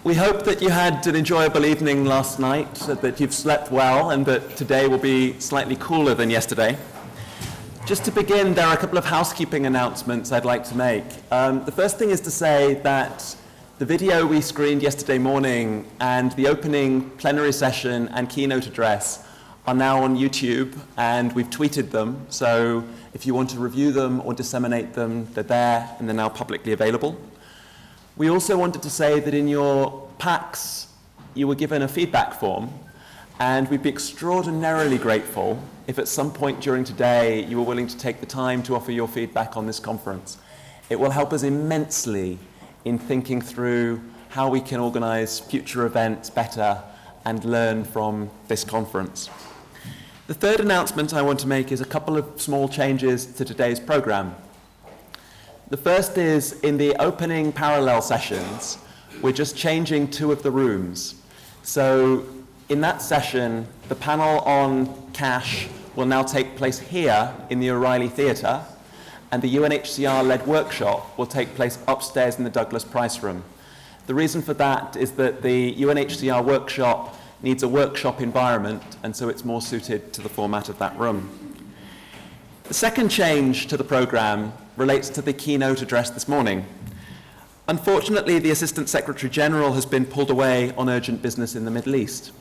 We hope that you had an enjoyable evening last night, that you've slept well, and that today will be slightly cooler than yesterday. Just to begin, there are a couple of housekeeping announcements I'd like to make. The first thing is to say that the video we screened yesterday morning and the opening plenary session and keynote address are now on YouTube, and we've tweeted them. So if you want to review them or disseminate them, they're there and they're now publicly available. We also wanted to say that in your packs, you were given a feedback form, and we'd be extraordinarily grateful if at some point during today you were willing to take the time to offer your feedback on this conference. It will help us immensely in thinking through how we can organize future events better and learn from this conference. The third announcement I want to make is a couple of small changes to today's program. The first is in the opening parallel sessions, we're just changing 2 of the rooms. So in that session, the panel on cash will now take place here in the O'Reilly Theatre, and the UNHCR-led workshop will take place upstairs in the Douglas Price Room. The reason for that is that the UNHCR workshop needs a workshop environment, and so it's more suited to the format of that room. The second change to the program relates to the keynote address this morning. Unfortunately, the Assistant Secretary General has been pulled away on urgent business in the Middle East.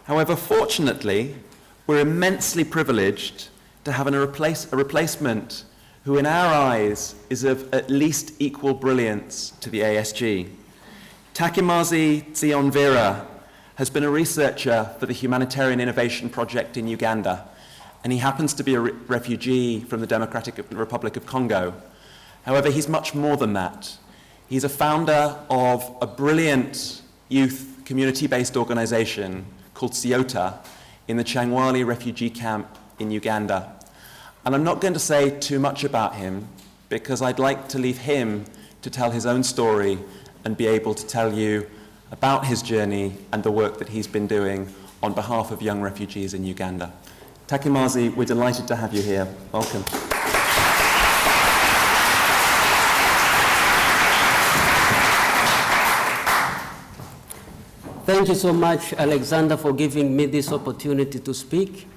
However, fortunately, we're immensely privileged to have a replacement who in our eyes is of at least equal brilliance to the ASG. Ntakamaze Nziyonvira has been a researcher for the Humanitarian Innovation Project in Uganda, and he happens to be a refugee from the Democratic Republic of Congo. However, he's much more than that. He's a founder of a brilliant youth community-based organization called CIYOTA in the Changwali refugee camp in Uganda. And I'm not going to say too much about him because I'd like to leave him to tell his own story and be able to tell you about his journey and the work that he's been doing on behalf of young refugees in Uganda. Ntakamaze, we're delighted to have you here. Welcome. Thank you so much, Alexander, for giving me this opportunity to speak.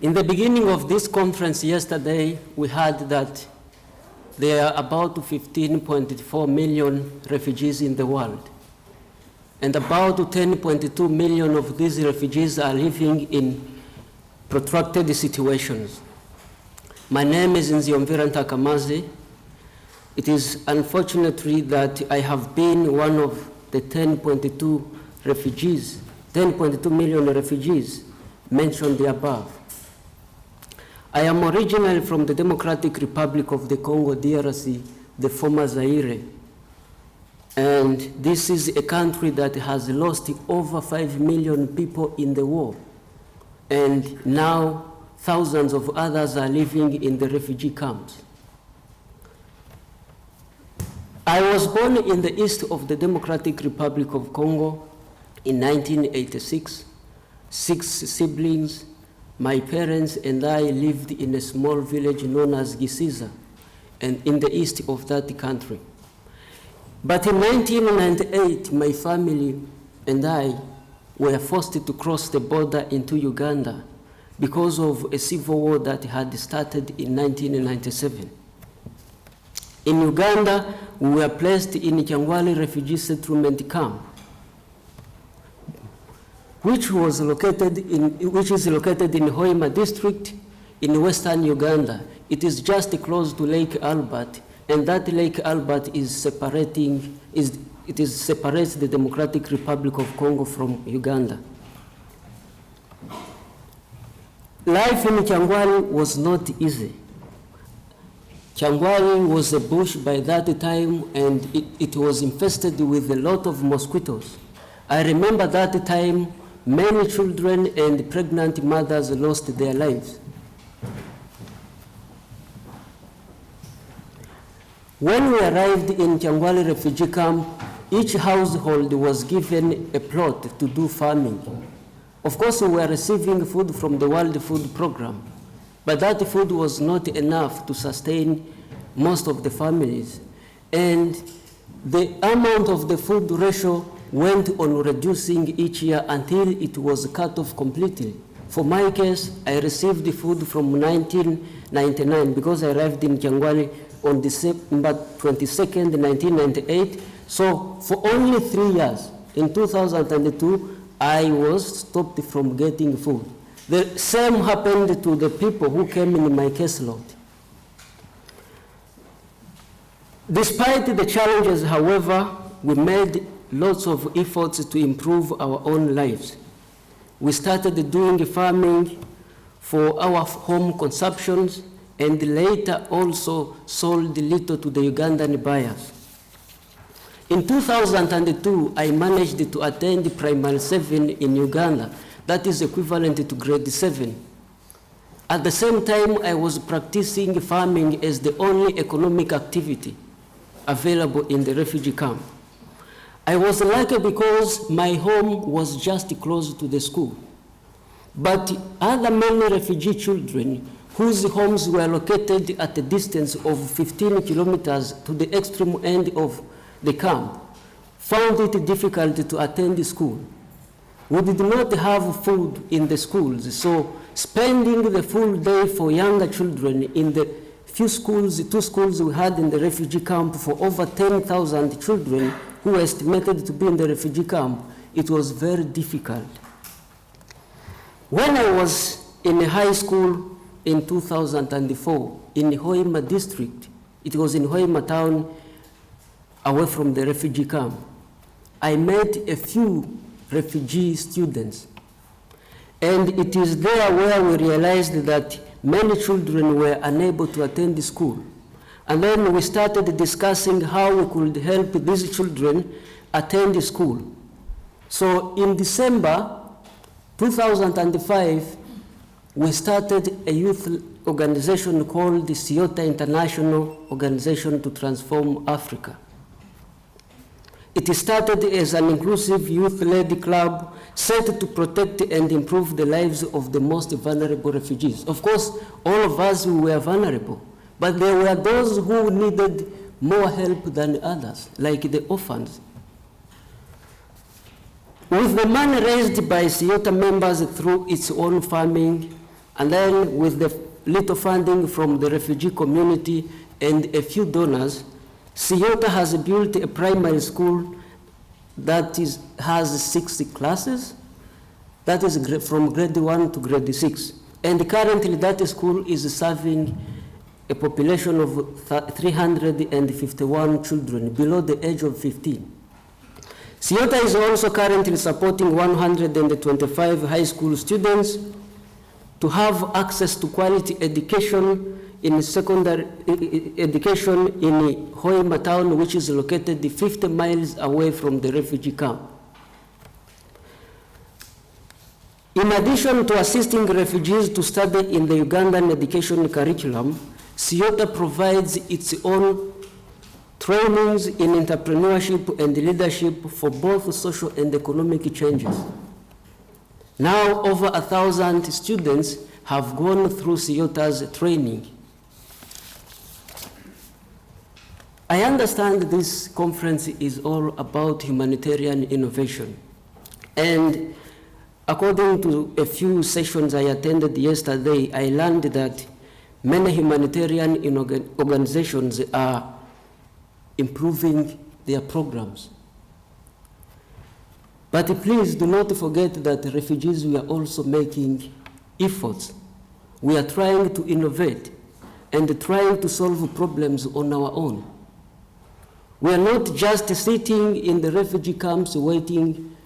In the beginning of this conference yesterday, we heard that there are about 15.4 million refugees in the world. And about 10.2 million of these refugees are living in protracted situations. My name is Nziyonvira Ntakamaze. It is unfortunately that I have been one of the 10.2 million refugees mentioned above. I am originally from the Democratic Republic of the Congo, DRC, the former Zaire. And this is a country that has lost over 5 million people in the war. And now thousands of others are living in the refugee camps. I was born in the east of the Democratic Republic of Congo in 1986. 6 siblings. My parents and I lived in a small village known as Gisiza, and in the east of that country. But in 1998, my family and I were forced to cross the border into Uganda because of a civil war that had started in 1997. In Uganda, we were placed in Changwali refugee settlement camp, which is located in Hoima district in western Uganda. It is just close to Lake Albert, and that Lake Albert separates the Democratic Republic of Congo from Uganda. Life in Changwali was not easy. Changwali was a bush by that time, and it was infested with a lot of mosquitoes. I remember that time many children and pregnant mothers lost their lives. When we arrived in Changwali refugee camp, each household was given a plot to do farming. Of course, we were receiving food from the World Food Program, but that food was not enough to sustain most of the families. And the amount of the food ratio went on reducing each year until it was cut off completely. For my case, I received the food from 1999 because I arrived in Kyangwali on December 22nd, 1998. So for only 3 years, in 2002, I was stopped from getting food. The same happened to the people who came in my caseload. Despite the challenges, however, we made lots of efforts to improve our own lives. We started doing farming for our home consumptions and later also sold little to the Ugandan buyers. In 2002, I managed to attend primary 7 in Uganda. That is equivalent to grade 7. At the same time, I was practicing farming as the only economic activity available in the refugee camp. I was lucky because my home was just close to the school. But other many refugee children whose homes were located at a distance of 15 kilometers to the extreme end of the camp found it difficult to attend school. We did not have food in the schools, so spending the full day for younger children in the few schools, 2 schools we had in the refugee camp for over 10,000 children who were estimated to be in the refugee camp, it was very difficult. When I was in high school in 2004 in Hoima district, it was in Hoima town away from the refugee camp, I met a few refugee students. And it is there where we realized that many children were unable to attend school. And then we started discussing how we could help these children attend school. So in December 2005, we started a youth organization called the CIYOTA International Organization to Transform Africa. It started as an inclusive youth-led club set to protect and improve the lives of the most vulnerable refugees. Of course, all of us were vulnerable, but there were those who needed more help than others, like the orphans. With the money raised by CIYOTA members through its own farming, and then with the little funding from the refugee community and a few donors, CIYOTA has built a primary school that has 60 classes. That is from grade 1 to grade 6. And currently that school is serving a population of 351 children below the age of 15. CIYOTA is also currently supporting 125 high school students to have access to quality education in secondary education in Hoima town, which is located 50 miles away from the refugee camp. In addition to assisting refugees to study in the Ugandan education curriculum, CIYOTA provides its own trainings in entrepreneurship and leadership for both social and economic changes. Now over 1,000 students have gone through CIYOTA's training. I understand this conference is all about humanitarian innovation. And according to a few sessions I attended yesterday, I learned that many humanitarian organizations are improving their programs. But please do not forget that refugees, we are also making efforts. We are trying to innovate and trying to solve problems on our own. We are not just sitting in the refugee camps waiting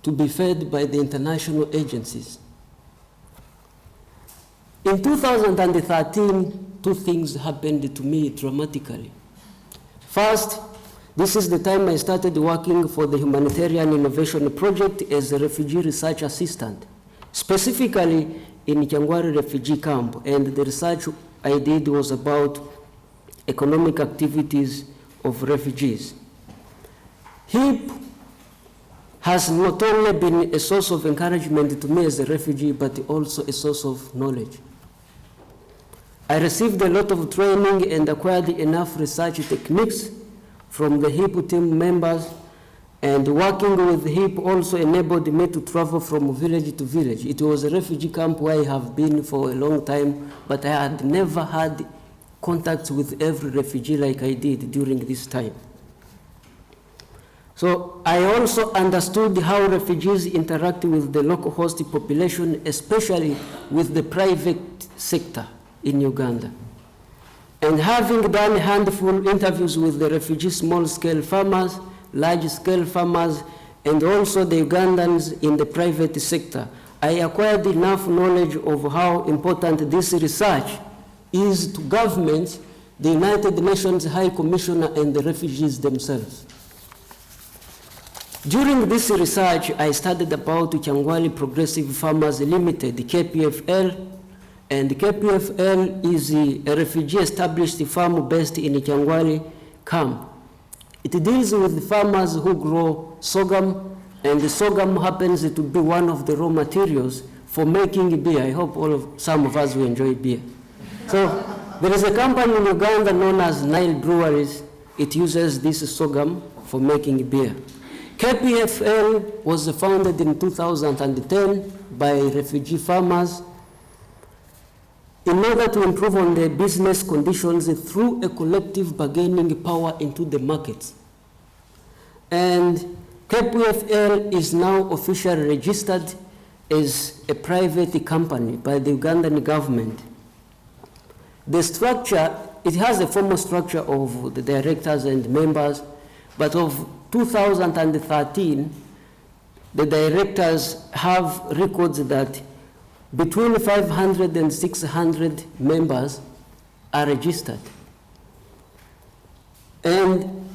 to be fed by the international agencies. In 2013, 2 things happened to me dramatically. First, this is the time I started working for the Humanitarian Innovation Project as a refugee research assistant, specifically in Kyangwali refugee camp, and the research I did was about economic activities of refugees. HIP has not only been a source of encouragement to me as a refugee, but also a source of knowledge. I received a lot of training and acquired enough research techniques from the HIP team members, and working with HIP also enabled me to travel from village to village. It was a refugee camp where I have been for a long time, but I had never had contact with every refugee like I did during this time. So I also understood how refugees interact with the local host population, especially with the private sector in Uganda. And having done a handful interviews with the refugee small-scale farmers, large-scale farmers, and also the Ugandans in the private sector, I acquired enough knowledge of how important this research is to governments, the United Nations High Commissioner, and the refugees themselves. During this research, I studied about Kyangwali Progressive Farmers Limited, KPFL, and KPFL is a refugee-established farm based in Kyangwali camp. It deals with farmers who grow sorghum, and the sorghum happens to be one of the raw materials for making beer. I hope some of us will enjoy beer. So there is a company in Uganda known as Nile Breweries. It uses this sorghum for making beer. KPFL was founded in 2010 by refugee farmers in order to improve on their business conditions through a collective bargaining power into the markets. And KPFL is now officially registered as a private company by the Ugandan government. The structure, it has a formal structure of the directors and members, but of 2013, the directors have records that between 500 and 600 members are registered. And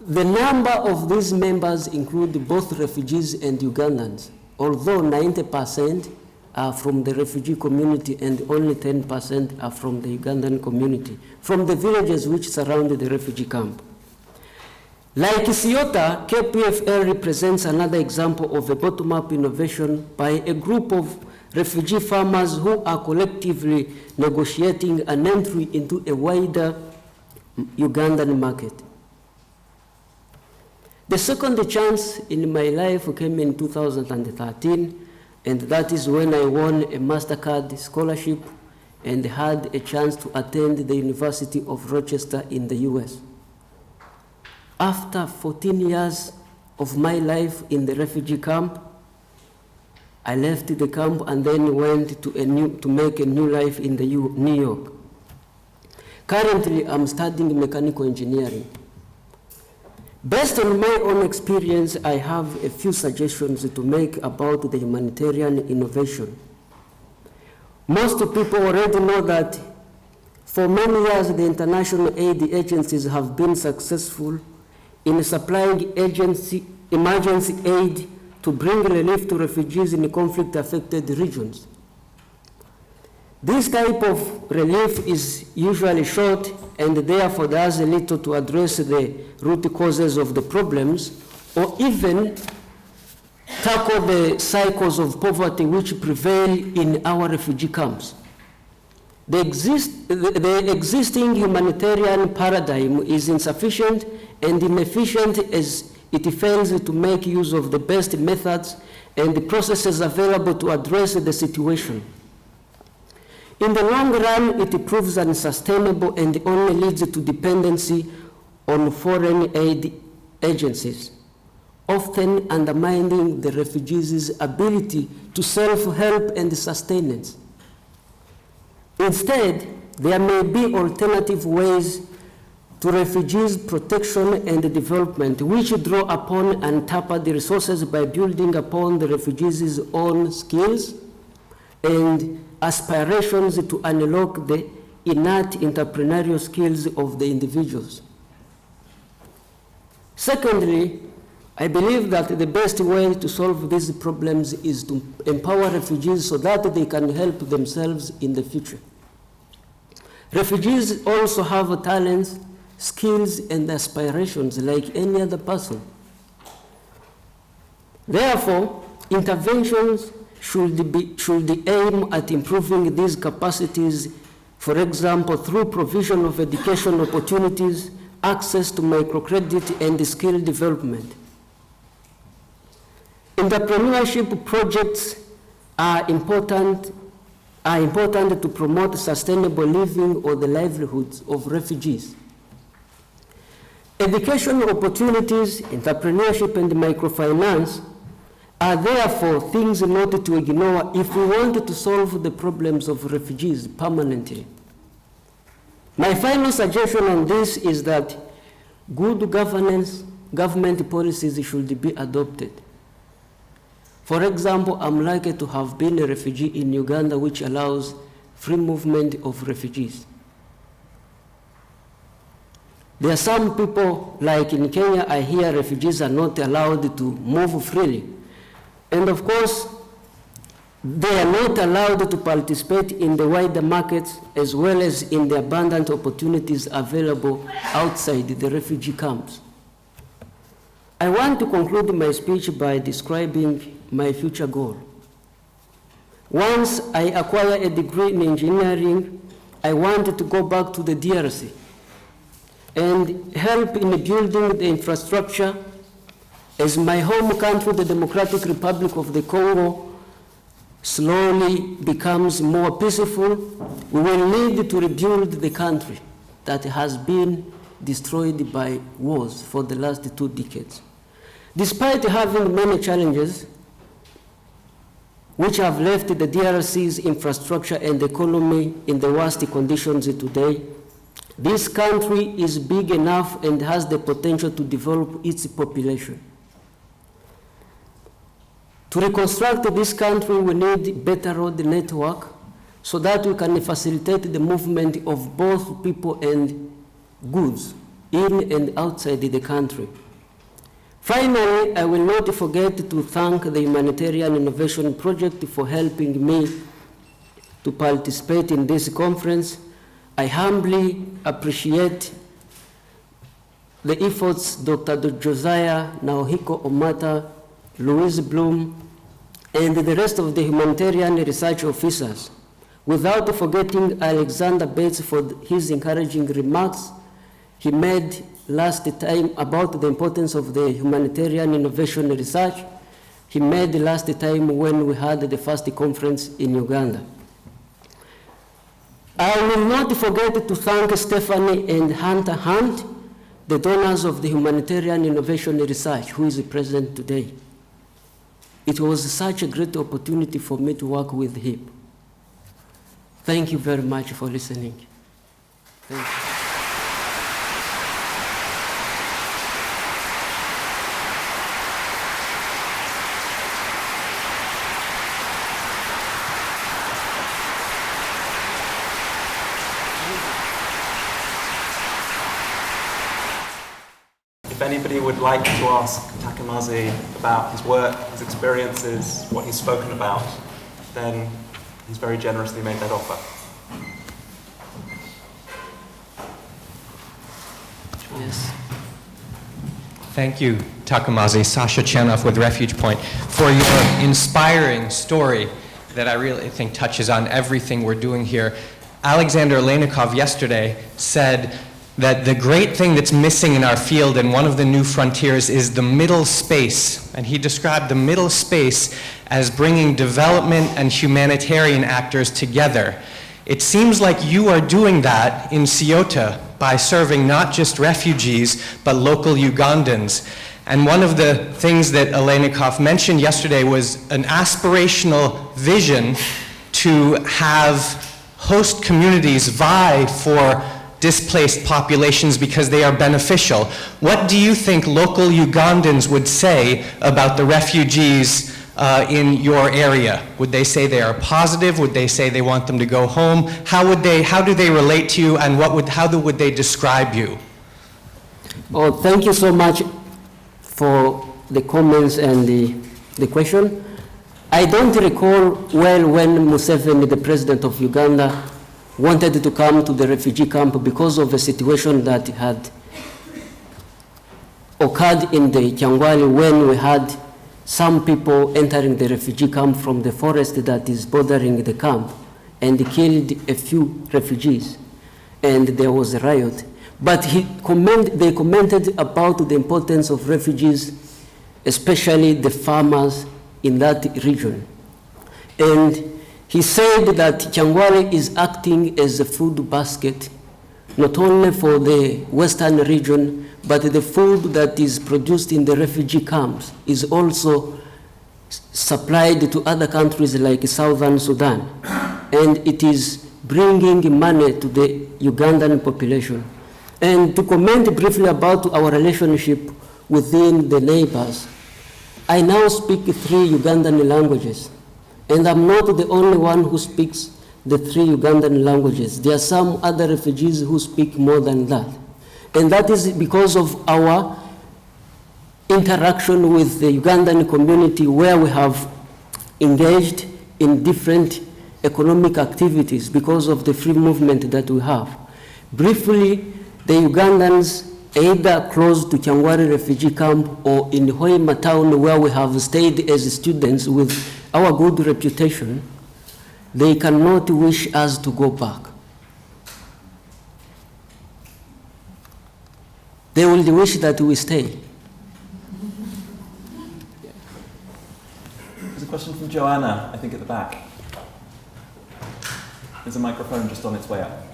the number of these members include both refugees and Ugandans, although 90% are from the refugee community and only 10% are from the Ugandan community, from the villages which surround the refugee camp. Like CIOTA, KPFL represents another example of a bottom-up innovation by a group of refugee farmers who are collectively negotiating an entry into a wider Ugandan market. The second chance in my life came in 2013, and that is when I won a MasterCard scholarship and had a chance to attend the University of Rochester in the US. After 14 years of my life in the refugee camp, I left the camp and then went to make a new life in New York. Currently, I'm studying mechanical engineering. Based on my own experience, I have a few suggestions to make about the humanitarian innovation. Most people already know that for many years, the international aid agencies have been successful in supplying emergency aid to bring relief to refugees in conflict-affected regions. This type of relief is usually short and therefore does little to address the root causes of the problems or even tackle the cycles of poverty which prevail in our refugee camps. The existing humanitarian paradigm is insufficient and inefficient as it fails to make use of the best methods and the processes available to address the situation. In the long run, it proves unsustainable and only leads to dependency on foreign aid agencies, often undermining the refugees' ability to self-help and sustenance. Instead, there may be alternative ways to refugees' protection and development, which draw upon untapped resources by building upon the refugees' own skills and aspirations to unlock the innate entrepreneurial skills of the individuals. Secondly, I believe that the best way to solve these problems is to empower refugees so that they can help themselves in the future. Refugees also have talents, skills, and aspirations like any other person. Therefore, interventions should aim at improving these capacities, for example, through provision of education opportunities, access to microcredit and skill development. Entrepreneurship projects are important to promote sustainable living or the livelihoods of refugees. Educational opportunities, entrepreneurship, and microfinance are therefore things not to ignore if we want to solve the problems of refugees permanently. My final suggestion on this is that good government policies should be adopted. For example, I'm lucky to have been a refugee in Uganda, which allows free movement of refugees. There are some people, like in Kenya, I hear refugees are not allowed to move freely. And of course, they are not allowed to participate in the wider markets as well as in the abundant opportunities available outside the refugee camps. I want to conclude my speech by describing my future goal. Once I acquire a degree in engineering, I want to go back to the DRC and help in building the infrastructure as my home country, the Democratic Republic of the Congo, slowly becomes more peaceful. We will need to rebuild the country that has been destroyed by wars for the last 2 decades. Despite having many challenges, which have left the DRC's infrastructure and economy in the worst conditions today, this country is big enough and has the potential to develop its population. To reconstruct this country, we need better road network so that we can facilitate the movement of both people and goods in and outside the country. Finally, I will not forget to thank the Humanitarian Innovation Project for helping me to participate in this conference. I humbly appreciate the efforts Dr. Josiah Naohiko Omata, Louise Bloom, and the rest of the humanitarian research officers, without forgetting Alexander Bates for his encouraging remarks he made last time about the importance of the humanitarian innovation research he made last time when we had the first conference in Uganda. I will not forget to thank Stephanie and Hunter Hunt, the donors of the humanitarian innovation research, who is present today. It was such a great opportunity for me to work with HIP. Thank you very much for listening. Thank you. If anybody would like to ask Ntakamaze about his work, his experiences, what he's spoken about, then he's very generously made that offer. Yes. Thank you, Ntakamaze. Sasha Chenoff with Refuge Point, for your inspiring story that I really think touches on everything we're doing here. Alexander Olenikov yesterday said that the great thing that's missing in our field and one of the new frontiers is the middle space. And he described the middle space as bringing development and humanitarian actors together. It seems like you are doing that in CIYOTA by serving not just refugees, but local Ugandans. And one of the things that Olenikov mentioned yesterday was an aspirational vision to have host communities vie for displaced populations because they are beneficial. What do you think local Ugandans would say about the refugees in your area? Would they say they are positive? Would they say they want them to go home? How do they relate to you, and how would they describe you? Oh, thank you so much for the comments and the question. I don't recall well when Museveni, the president of Uganda, wanted to come to the refugee camp because of a situation that had occurred in the Kyangwali when we had some people entering the refugee camp from the forest that is bordering the camp and killed a few refugees, and there was a riot. But they commented about the importance of refugees, especially the farmers in that region. And he said that Kyangwari is acting as a food basket, not only for the western region, but the food that is produced in the refugee camps is also supplied to other countries like Southern Sudan. And it is bringing money to the Ugandan population. And to comment briefly about our relationship within the neighbors, I now speak 3 Ugandan languages. And I'm not the only one who speaks the 3 Ugandan languages. There are some other refugees who speak more than that. And that is because of our interaction with the Ugandan community, where we have engaged in different economic activities because of the free movement that we have. Briefly, the Ugandans, either close to Kyangwari refugee camp or in Hoima town, where we have stayed as students with our good reputation, they cannot wish us to go back. They will wish that we stay. There's a question from Joanna, I think at the back. There's a microphone just on its way up.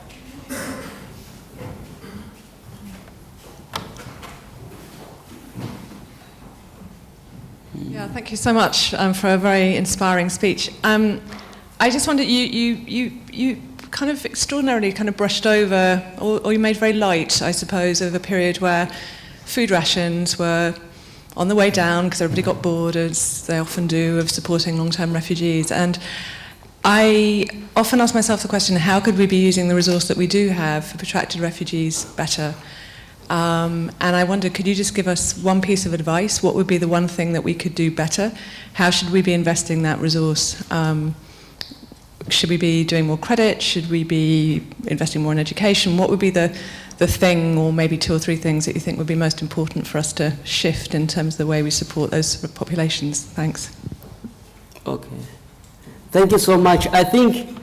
Yeah, thank you so much for a very inspiring speech. I just wondered, you kind of extraordinarily kind of brushed over, or you made very light, I suppose, of a period where food rations were on the way down because everybody got bored, as they often do, of supporting long-term refugees. And I often ask myself the question, how could we be using the resource that we do have for protracted refugees better? And I wonder, could you just give us one piece of advice? What would be the one thing that we could do better? How should we be investing that resource? Should we be doing more credit? Should we be investing more in education? What would be the thing, or maybe 2 or 3 things that you think would be most important for us to shift in terms of the way we support those populations? Thanks. Okay. Thank you so much. I think,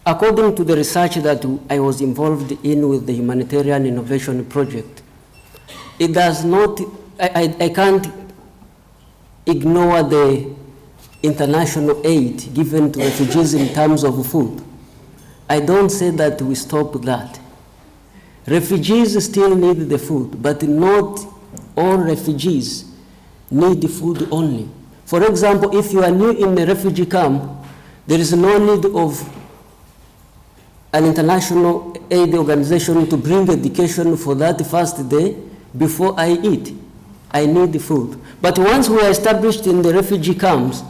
according to the research that I was involved in with the Humanitarian Innovation Project, it does not, I can't ignore the international aid given to refugees in terms of food. I don't say that we stop that. Refugees still need the food, but not all refugees need food only. For example, if you are new in a refugee camp, there is no need of an international aid organization to bring education for that first day before I eat. I need the food. But once we are established in the refugee camps,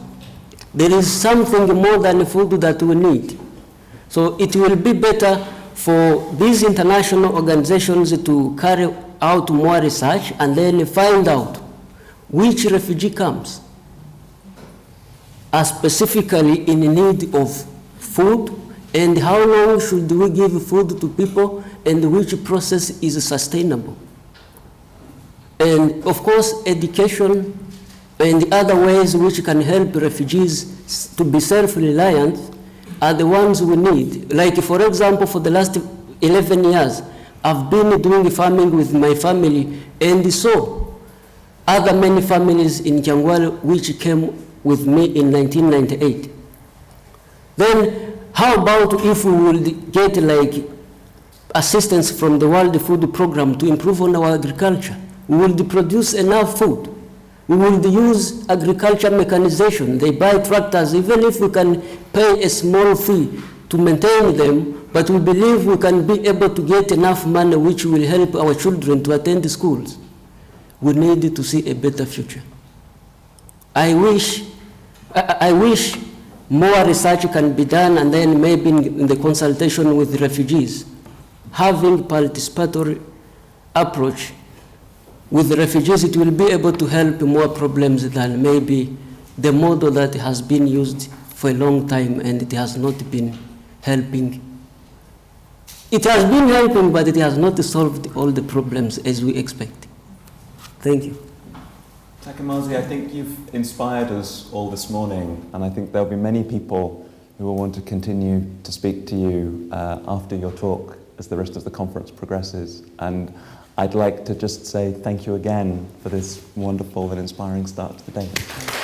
there is something more than food that we need. So it will be better for these international organizations to carry out more research and then find out which refugee camps are specifically in need of food, and how long should we give food to people, and which process is sustainable. And of course, education and the other ways which can help refugees to be self-reliant are the ones we need. Like, for example, for the last 11 years, I've been doing farming with my family, and saw other many families in Kyangwari which came with me in 1998. Then, how about if we would get like assistance from the World Food Program to improve on our agriculture? We will produce enough food. We will use agriculture mechanization. They buy tractors, even if we can pay a small fee to maintain them, but we believe we can be able to get enough money which will help our children to attend schools. We need to see a better future. I wish more research can be done, and then maybe in the consultation with refugees, having participatory approach with the refugees, it will be able to help more problems than maybe the model that has been used for a long time and it has not been helping. It has been helping, but it has not solved all the problems as we expect. Thank you. Ntakamaze, I think you've inspired us all this morning, and I think there'll be many people who will want to continue to speak to you after your talk as the rest of the conference progresses. And I'd like to just say thank you again for this wonderful and inspiring start to the day.